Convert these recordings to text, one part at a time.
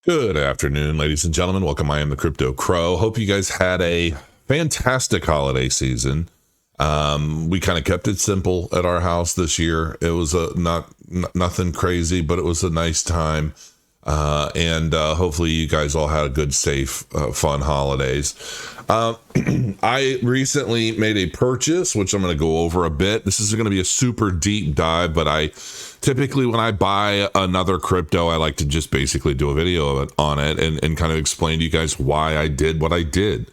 Good afternoon, ladies and gentlemen. Welcome. I am the Crypto Crow. Hope you guys had a fantastic holiday season. We kind of kept it simple at our house this year. It was nothing crazy, but it was a nice time. And hopefully you guys all had a good, safe, fun holidays. I recently made a purchase, which I'm going to go over a bit. This is going to be a super deep dive, but typically when I buy another crypto, I like to just basically do a video on it and kind of explain to you guys why I did what I did.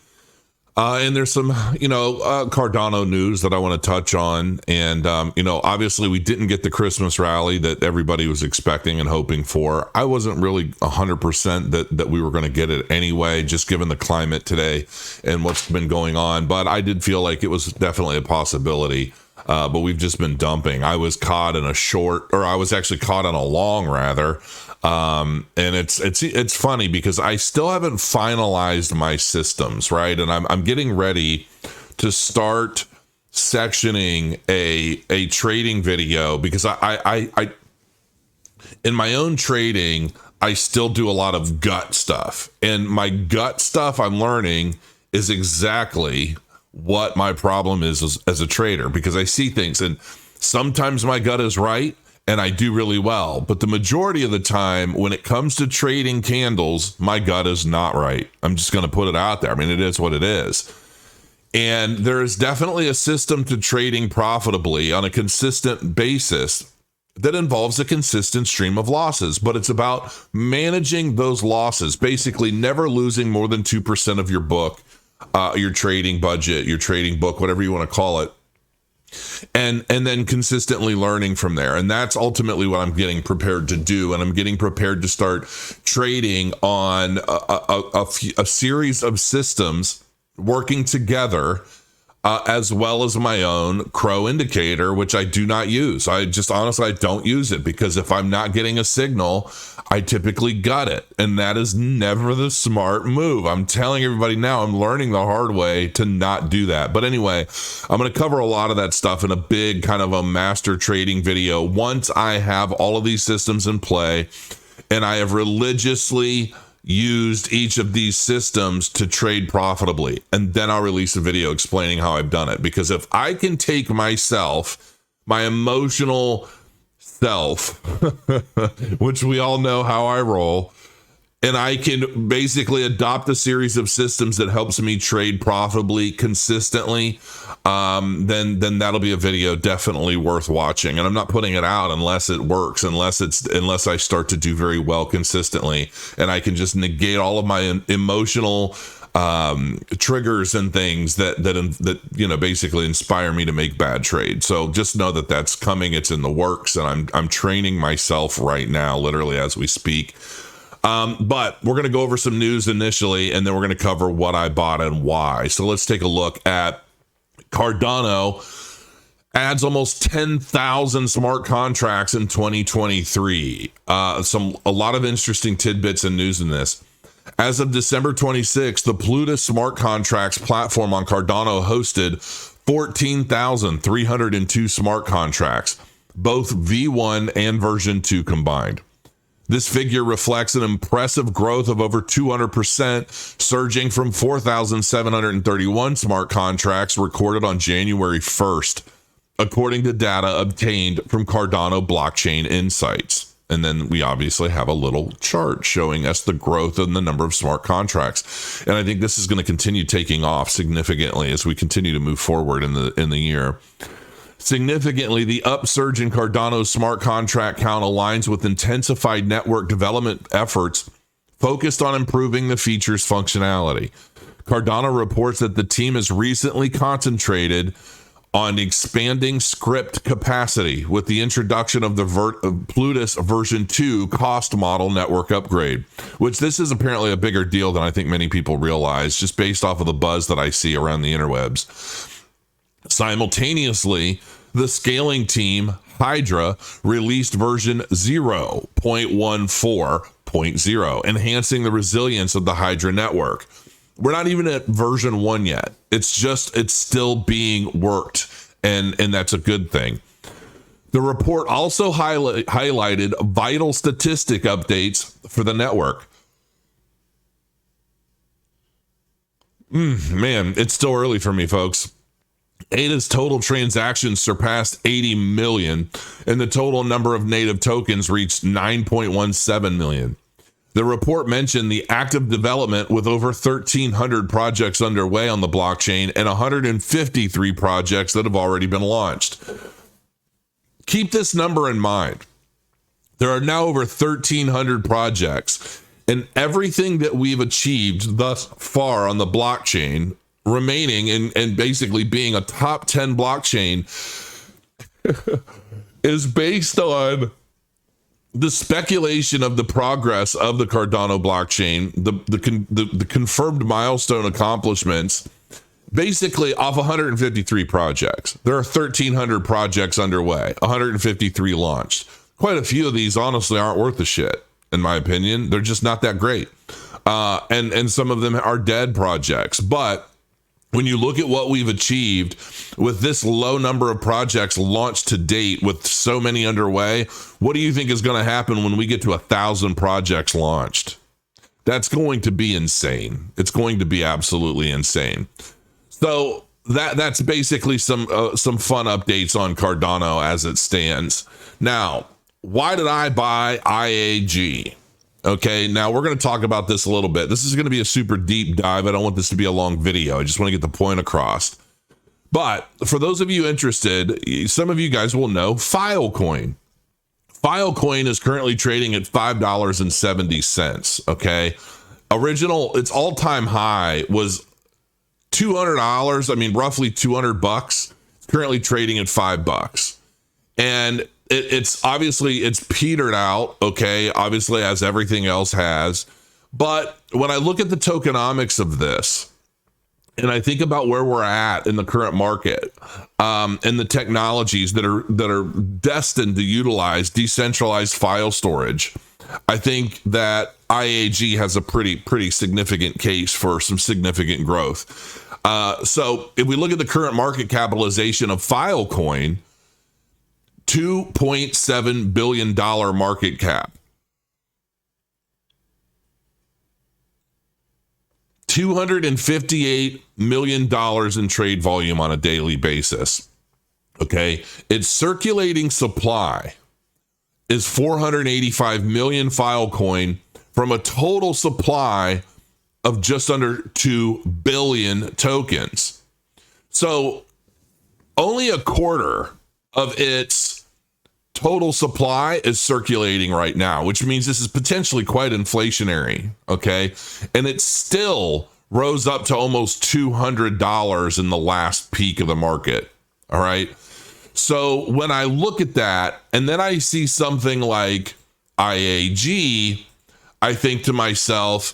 And there's some, Cardano news that I want to touch on. And, obviously we didn't get the Christmas rally that everybody was expecting and hoping for. I wasn't really 100% that we were going to get it anyway, just given the climate today and what's been going on. But I did feel like it was definitely a possibility. But we've just been dumping. I was caught in I was actually caught in a long rather. And it's funny because I still haven't finalized my systems, right? And I'm getting ready to start sectioning a trading video because I in my own trading, I still do a lot of gut stuff, and my gut stuff I'm learning is exactly what my problem is as a trader, because I see things and sometimes my gut is right and I do really well. But the majority of the time when it comes to trading candles, my gut is not right. I'm just going to put it out there. I mean, it is what it is. And there is definitely a system to trading profitably on a consistent basis that involves a consistent stream of losses, but it's about managing those losses, basically never losing more than 2% of your book, your trading budget, your trading book, whatever you want to call it. And then consistently learning from there. And that's ultimately what I'm getting prepared to do. And I'm getting prepared to start trading on a series of systems working together, as well as my own Crow indicator, which I do not use. I don't use it because if I'm not getting a signal, I typically gut it. And that is never the smart move. I'm telling everybody now, I'm learning the hard way to not do that. But anyway, I'm going to cover a lot of that stuff in a big kind of a master trading video once I have all of these systems in play and I have religiously used each of these systems to trade profitably. And then I'll release a video explaining how I've done it. Because if I can take myself, my emotional self, which we all know how I roll, and I can basically adopt a series of systems that helps me trade profitably consistently, then that'll be a video definitely worth watching. And I'm not putting it out unless it works, unless I start to do very well consistently, and I can just negate all of my emotional triggers and things that basically inspire me to make bad trades. So just know that that's coming. It's in the works, and I'm training myself right now, literally as we speak. But we're going to go over some news initially, and then we're going to cover what I bought and why. So let's take a look at Cardano. Adds almost 10,000 smart contracts in 2023. A lot of interesting tidbits and news in this. As of December 26, the Plutus smart contracts platform on Cardano hosted 14,302 smart contracts, both V1 and version 2 combined. This figure reflects an impressive growth of over 200%, surging from 4,731 smart contracts recorded on January 1st, according to data obtained from Cardano Blockchain Insights. And then we obviously have a little chart showing us the growth in the number of smart contracts. And I think this is going to continue taking off significantly as we continue to move forward in the year. Significantly, the upsurge in Cardano's smart contract count aligns with intensified network development efforts focused on improving the feature's functionality. Cardano reports that the team has recently concentrated on expanding script capacity with the introduction of the Plutus version 2 cost model network upgrade, which this is apparently a bigger deal than I think many people realize, just based off of the buzz that I see around the interwebs. Simultaneously, the scaling team, Hydra, released version 0.14.0, enhancing the resilience of the Hydra network. We're not even at version 1 yet. It's still being worked, and that's a good thing. The report also highlighted vital statistic updates for the network. Man, it's still early for me, folks. ADA's total transactions surpassed 80 million, and the total number of native tokens reached 9.17 million. The report mentioned the active development with over 1,300 projects underway on the blockchain and 153 projects that have already been launched. Keep this number in mind. There are now over 1,300 projects, and everything that we've achieved thus far on the blockchain, remaining and basically being a top 10 blockchain, is based on the speculation of the progress of the Cardano blockchain, the confirmed milestone accomplishments, basically off 153 projects. There are 1,300 projects underway, 153 launched. Quite a few of these honestly aren't worth a shit, in my opinion. They're just not that great. And some of them are dead projects. But when you look at what we've achieved with this low number of projects launched to date, with so many underway, what do you think is going to happen when we get to 1,000 projects launched? That's going to be insane. It's going to be absolutely insane. So that's basically some fun updates on Cardano as it stands. Now, why did I buy IAG? Okay, now we're going to talk about this a little bit. This is going to be a super deep dive. I don't want this to be a long video. I just want to get the point across. But for those of you interested, some of you guys will know Filecoin. Filecoin is currently trading at $5.70. Okay, its all-time high was $200. I mean, roughly $200. It's currently trading at $5. And it's obviously it's petered out, okay, obviously, as everything else has. But when I look at the tokenomics of this, and I think about where we're at in the current market, and the technologies that are destined to utilize decentralized file storage, I think that IAG has a pretty significant case for some significant growth. So if we look at the current market capitalization of Filecoin, $2.7 billion market cap. $258 million in trade volume on a daily basis. Okay. Its circulating supply is 485 million Filecoin from a total supply of just under 2 billion tokens. So only a quarter of its total supply is circulating right now, which means this is potentially quite inflationary. Okay. And it still rose up to almost $200 in the last peak of the market. All right. So when I look at that and then I see something like IAG, I think to myself,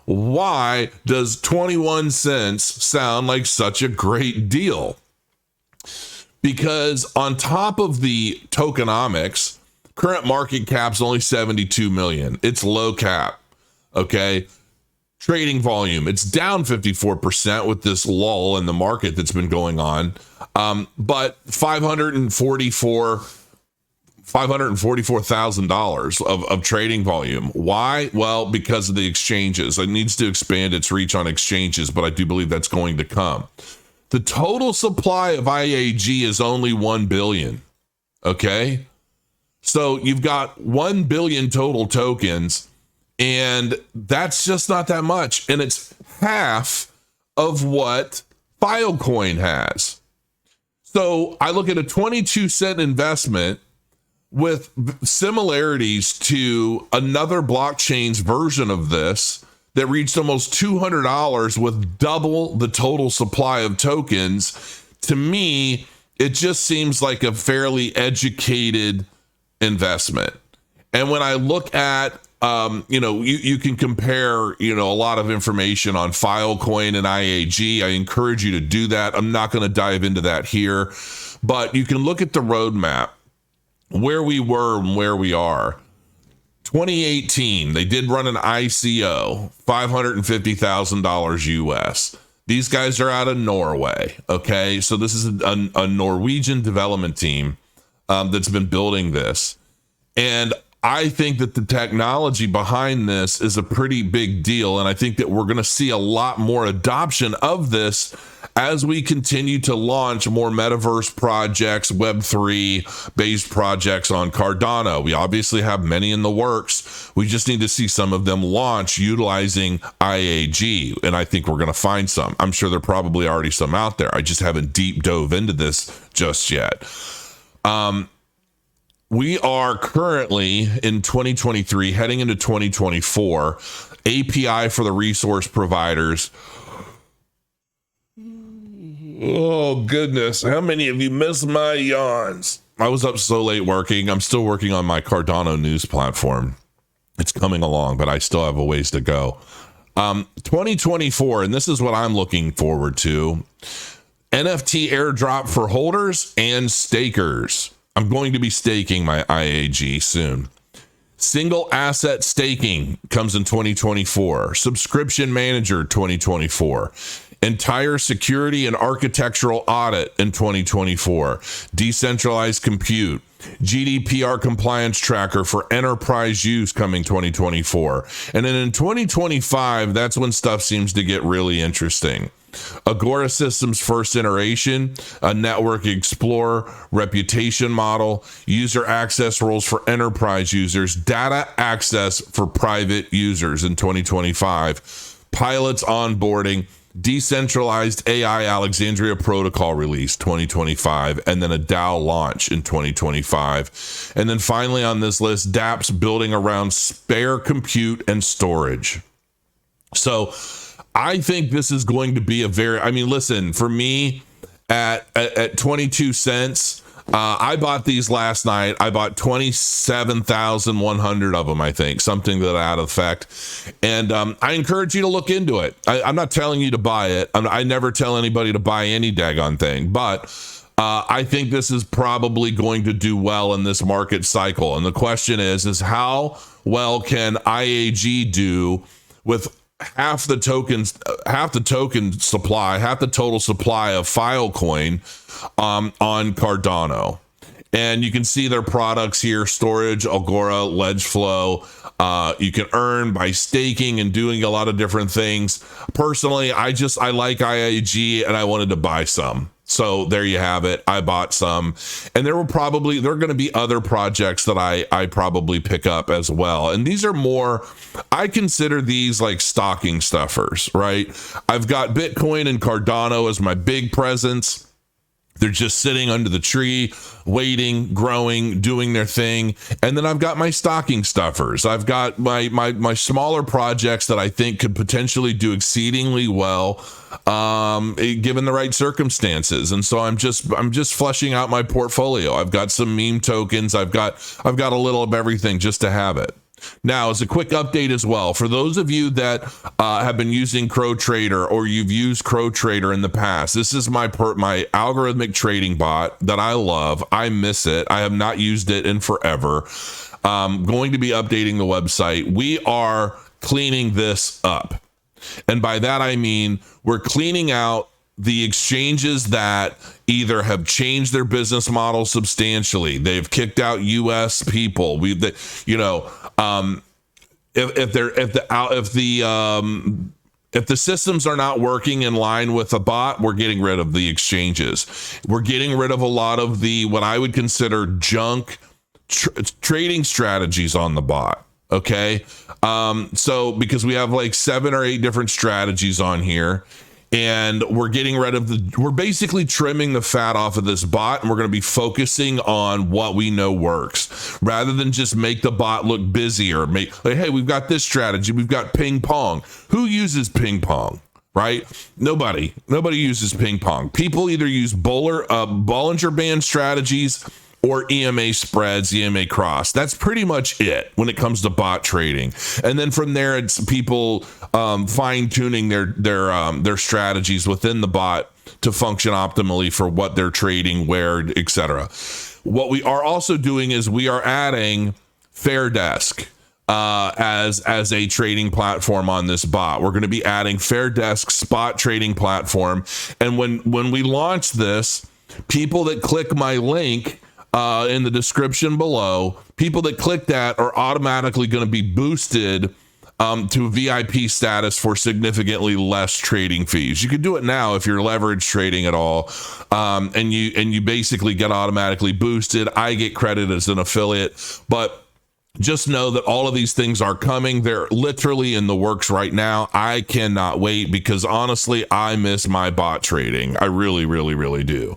why does 21 cents sound like such a great deal? Because on top of the tokenomics, current market cap's only 72 million. It's low cap. Okay. Trading volume, it's down 54% with this lull in the market that's been going on. But $544,000 of trading volume. Why? Well, because of the exchanges. It needs to expand its reach on exchanges, but I do believe that's going to come. The total supply of IAG is only 1 billion. Okay. So you've got 1 billion total tokens, and that's just not that much. And it's half of what Filecoin has. So I look at a 22-cent investment with similarities to another blockchain's version of this that reached almost $200 with double the total supply of tokens. To me, it just seems like a fairly educated investment. And when I look at, you can compare, a lot of information on Filecoin and IAG. I encourage you to do that. I'm not going to dive into that here, but you can look at the roadmap, where we were and where we are. 2018, they did run an ICO, $550,000 US. These guys are out of Norway. Okay. So this is a Norwegian development team. that's been building this. And I think that the technology behind this is a pretty big deal. And I think that we're going to see a lot more adoption of this as we continue to launch more metaverse projects, Web3 based projects on Cardano. We obviously have many in the works. We just need to see some of them launch utilizing IAG. And I think we're going to find some. I'm sure there are probably already some out there. I just haven't deep dove into this just yet. We are currently in 2023, heading into 2024, API for the resource providers. Oh, goodness. How many of you missed my yawns? I was up so late working. I'm still working on my Cardano news platform. It's coming along, but I still have a ways to go. 2024, and this is what I'm looking forward to. NFT airdrop for holders and stakers. I'm going to be staking my IAG soon. Single asset staking comes in 2024. Subscription manager 2024. Entire security and architectural audit in 2024. Decentralized compute. GDPR compliance tracker for enterprise use coming 2024. And then in 2025, that's when stuff seems to get really interesting. Agora Systems first iteration, a network explorer, reputation model, user access rules for enterprise users, data access for private users in 2025, pilots onboarding, decentralized AI Alexandria protocol release 2025, and then a DAO launch in 2025. And then finally on this list, dApps building around spare compute and storage. So I think this is going to be listen, for me at 22 cents, I bought these last night. I bought 27,100 of them, I think, something to that effect. And I encourage you to look into it. I'm not telling you to buy it. I never tell anybody to buy any daggone thing, but I think this is probably going to do well in this market cycle. And the question is how well can IAG do with half the token supply, half the total supply of Filecoin on Cardano? And you can see their products here: storage, Agora, LedgeFlow. You can earn by staking and doing a lot of different things. Personally, I like IAG and I wanted to buy some. So there you have it. I bought some, and there are going to be other projects that I probably pick up as well. And these are more, I consider these like stocking stuffers, right? I've got Bitcoin and Cardano as my big presence. They're just sitting under the tree, waiting, growing, doing their thing. And then I've got my stocking stuffers. I've got my smaller projects that I think could potentially do exceedingly well, given the right circumstances. And so I'm just fleshing out my portfolio. I've got some meme tokens. I've got a little of everything just to have it. Now, as a quick update as well, for those of you that have been using CrowTrader or you've used CrowTrader in the past, this is my algorithmic trading bot that I love. I miss it. I have not used it in forever. Going to be updating the website. We are cleaning this up. And by that, I mean we're cleaning out the exchanges that either have changed their business model substantially. They've kicked out US people. If the systems are not working in line with a bot, we're getting rid of the exchanges. We're getting rid of a lot of the what I would consider junk trading strategies on the bot. Okay. So because we have like 7 or 8 different strategies on here, and we're getting rid of we're basically trimming the fat off of this bot, and we're going to be focusing on what we know works rather than just make the bot look busier. Hey, we've got this strategy. We've got ping pong. Who uses ping pong? Right? Nobody uses ping pong. People either use Bollinger Band strategies or EMA spreads, EMA cross. That's pretty much it when it comes to bot trading. And then from there, it's people fine tuning their strategies within the bot to function optimally for what they're trading, where, etc. What we are also doing is we are adding Fairdesk as a trading platform on this bot. We're going to be adding Fairdesk spot trading platform. And when we launch this, people that click my link in the description below. People that click that are automatically going to be boosted to VIP status for significantly less trading fees. You can do it now if you're leverage trading at all, and you basically get automatically boosted. I get credit as an affiliate, but just know that all of these things are coming. They're literally in the works right now. I cannot wait because honestly, I miss my bot trading. I really, really, really do.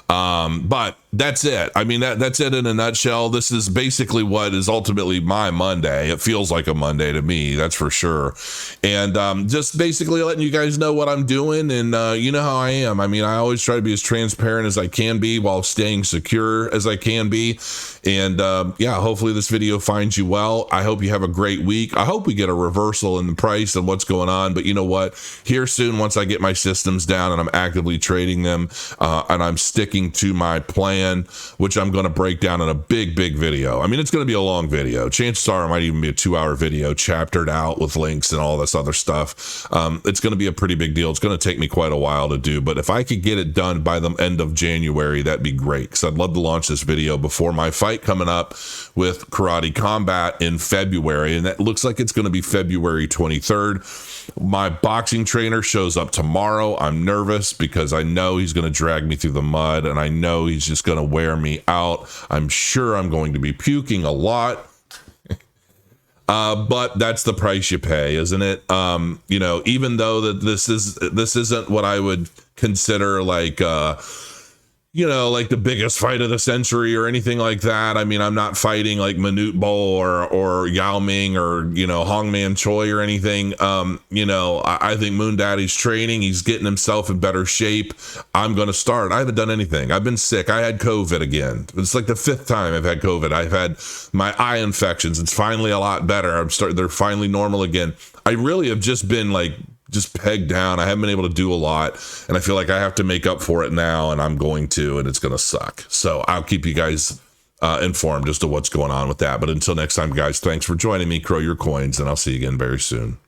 But that's it. I mean, that's it in a nutshell. This is basically what is ultimately my Monday. It feels like a Monday to me, that's for sure. And just basically letting you guys know what I'm doing. And you know how I am. I mean, I always try to be as transparent as I can be while staying secure as I can be. And yeah, hopefully this video finds you well. I hope you have a great week. I hope we get a reversal in the price and what's going on. But you know what? Here soon, once I get my systems down and I'm actively trading them and I'm sticking to my plan, which I'm going to break down in a big video. I mean, it's going to be a long video. Chances are it might even be a 2-hour video, chaptered out with links and all this other stuff. It's going to be a pretty big deal. It's going to take me quite a while to do, but if I could get it done by the end of January, that'd be great, because I'd love to launch this video before my fight coming up with Karate Combat in February, and that looks like it's going to be February 23rd. My boxing trainer shows up tomorrow. I'm nervous because I know he's going to drag me through the mud, and I know he's just going to wear me out. I'm sure I'm going to be puking a lot. But that's the price you pay, isn't it? You know, even though that this isn't what I would consider like you know, like the biggest fight of the century or anything like that. I mean, I'm not fighting like Manute Bol or Yao Ming or, you know, Hongman Choi or anything. You know, I think Moon Daddy's training. He's getting himself in better shape. I'm going to start. I haven't done anything. I've been sick. I had COVID again. It's like the 5th time I've had COVID. I've had my eye infections. It's finally a lot better. They're finally normal again. I really have just been like, just pegged down. I haven't been able to do a lot, and I feel like I have to make up for it now, and I'm going to, and it's going to suck. So I'll keep you guys informed as to what's going on with that. But until next time, guys, thanks for joining me. Crow your coins, and I'll see you again very soon.